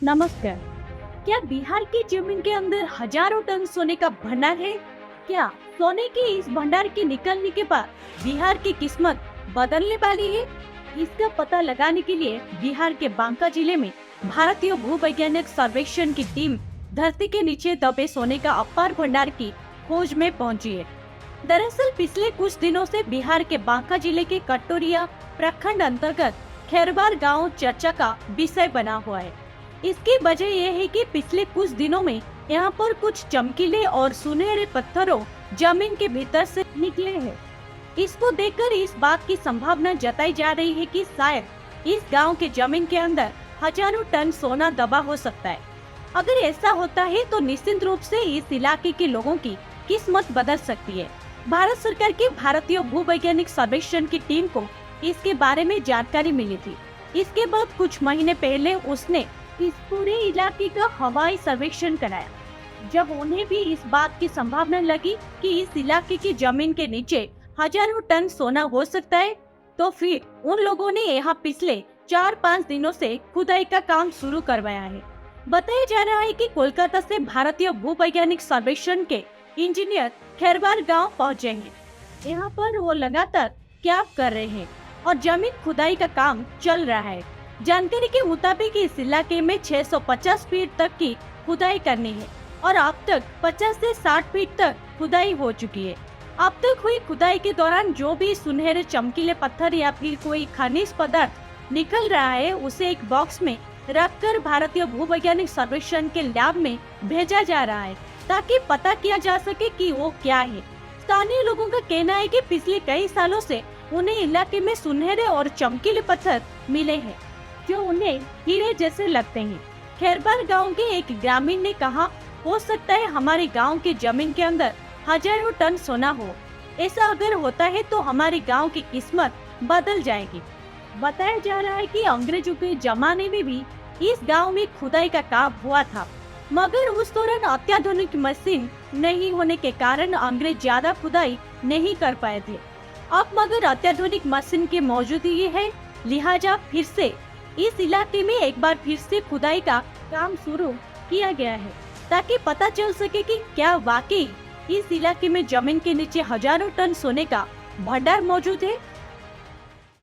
नमस्कार। क्या बिहार की जमीन के अंदर हजारों टन सोने का भंडार है? क्या सोने के इस भंडार के निकलने के बाद बिहार की किस्मत बदलने वाली है? इसका पता लगाने के लिए बिहार के बांका जिले में भारतीय भूवैज्ञानिक सर्वेक्षण की टीम धरती के नीचे दबे सोने का अपार भंडार की खोज में पहुंची है। दरअसल पिछले कुछ दिनों से बिहार के बांका जिले के कटोरिया प्रखंड अंतर्गत खेरबार गांव चर्चा का विषय बना हुआ है। इसकी वजह यह है कि पिछले कुछ दिनों में यहाँ पर कुछ चमकीले और सुनहरे पत्थरों जमीन के भीतर से निकले हैं। इसको देखकर इस बात की संभावना जताई जा रही है कि शायद इस गांव के जमीन के अंदर हजारों टन सोना दबा हो सकता है। अगर ऐसा होता है तो निश्चित रूप से इस इलाके के लोगों की किस्मत बदल सकती है। भारत सरकार की भारतीय भूवैज्ञानिक सर्वेक्षण की टीम को इसके बारे में जानकारी मिली थी। इसके बाद कुछ महीने पहले उसने इस पूरे इलाके का हवाई सर्वेक्षण कराया। जब उन्हें भी इस बात की संभावना लगी कि इस इलाके की जमीन के नीचे हजारों टन सोना हो सकता है, तो फिर उन लोगों ने यहाँ पिछले 4-5 दिनों से खुदाई का काम शुरू करवाया है। बताया जा रहा है कि कोलकाता से भारतीय भूवैज्ञानिक सर्वेक्षण के इंजीनियर खेरबार गांव पहुंचे हैं। यहाँ पर वो लगातार कैंप कर रहे हैं और जमीन खुदाई का काम चल रहा है। जानकारी के मुताबिक इस इलाके में 650 फीट तक की खुदाई करनी है और अब तक 50 से 60 फीट तक खुदाई हो चुकी है। अब तक हुई खुदाई के दौरान जो भी सुनहरे चमकीले पत्थर या फिर कोई खनिज पदार्थ निकल रहा है, उसे एक बॉक्स में रखकर भारतीय भूवैज्ञानिक सर्वेक्षण के लैब में भेजा जा रहा है ताकि पता किया जा सके कि वो क्या है। स्थानीय लोगों का कहना है कि पिछले कई सालों से उन्हें इलाके में सुनहरे और चमकीले पत्थर मिले हैं जो उन्हें हीरे जैसे लगते हैं। खेरबार गांव के एक ग्रामीण ने कहा, हो सकता है हमारे गांव के जमीन के अंदर हजारों टन सोना हो। ऐसा अगर होता है तो हमारे गांव की किस्मत बदल जाएगी। बताया जा रहा है कि अंग्रेजों के जमाने में भी इस गांव में खुदाई का काम हुआ था, मगर उस दौरान अत्याधुनिक मशीन नहीं होने के कारण अंग्रेज ज्यादा खुदाई नहीं कर पाए थे। अब मगर अत्याधुनिक मशीन की मौजूदगी है, लिहाजा फिर से इस इलाके में एक बार फिर से खुदाई का काम शुरू किया गया है ताकि पता चल सके कि क्या वाकई इस इलाके में जमीन के नीचे हजारों टन सोने का भंडार मौजूद है